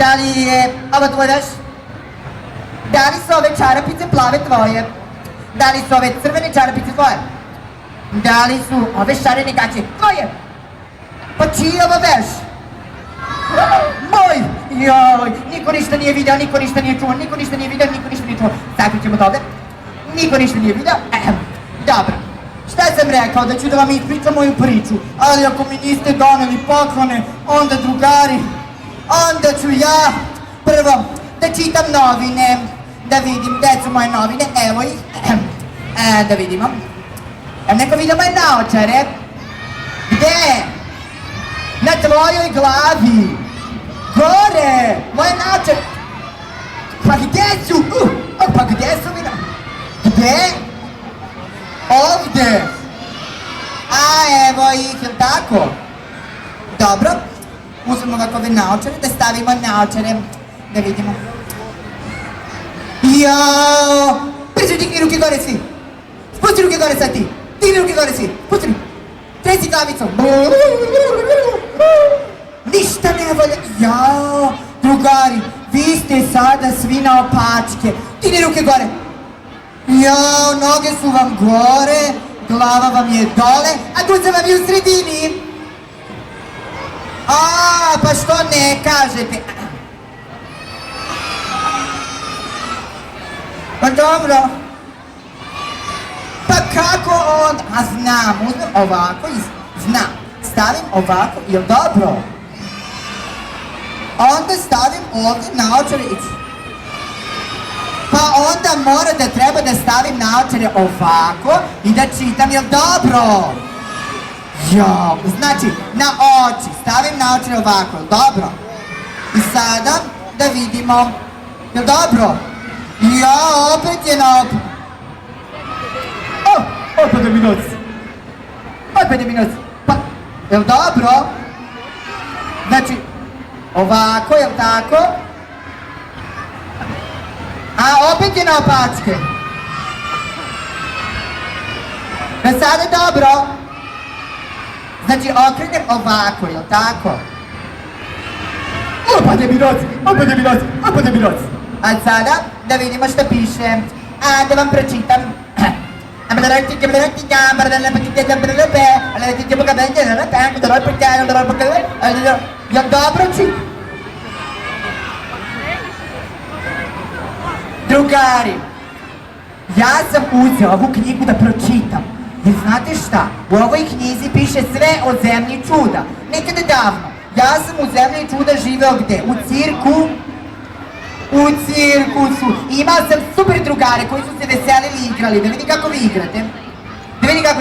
Da li je ovo tvoj veš? Da li su ove čarapice plave tvoje? Da li su ove crvene čarapice tvoje? Da li su ove šarene gaće tvoje? Pa čiji je ovo veš? Moj! Joj, niko ništa nije video, niko ništa nije čuo, niko ništa nije video, niko ništa nije čuo. Sakrit ćemo to ovde. Niko ništa nije video. Dobro. Šta sam rekao? Da ću da vam ispričam moju priču. Ali ako mi niste doneli poklone, onda drugari, onda ću ja prvo da čitam novine. Da vidim, gde su moje novine, evo ih. Da vidimo. Neko vidio moje naočare? Gde? Na tvojoj glavi. Gore! Moje naočare. Pa gde su? Pa gde su mi? Gde? Ovde. A evo ih, jel tako? Dobro. Uzmemo ovakove naočare, da stavimo naočare. Da vidimo. Jao! Brzo digni ruke gore svi! Spusti ruke gore sad ti! Digni ruke gore svi! Spusti ruke! Tresi glavicom! Ništa ne volja! Jao! Drugari, vi ste sada svi na opačke! Digni ruke gore! Jao, noge su vam gore, glava vam je dole, a guza vam je u sredini! A, pa što ne kažete? Pa dobro. Pa kako onda? A znam, uzmem ovako i znam. Stavim ovako, jel dobro? Onda stavim ovdje naočare i... Pa onda mora da treba da stavim naočare ovako i da čitam, jel dobro? Jao, znači na oči, stavim naočare ovako, jel dobro? I sada da vidimo, jel dobro? Ja, opet je na opet. Opet je mi noc. Opet je mi noc. Pa, jel dobro? Znači, ovako, jel tako? A opet je na opačke. Da sada dobro. Znači, okrenem ovako, jel tako? Opet je mi noc, opet je mi noc, opet je mi noc. A sada da vidimo šta piše. A da vam pročitam. Jel dobro čitam? Drugari, ja sam uzeo ovu knjigu da pročitam. Jer znate šta? U ovoj knjizi piše sve o zemlji čuda. Nekada davno. Ja sam u zemlji čuda živeo gde? U cirku. U cirkusu. Imao sam super drugare koji su se veselili i igrali. Da vidi kako vi igrate. Da vidi kako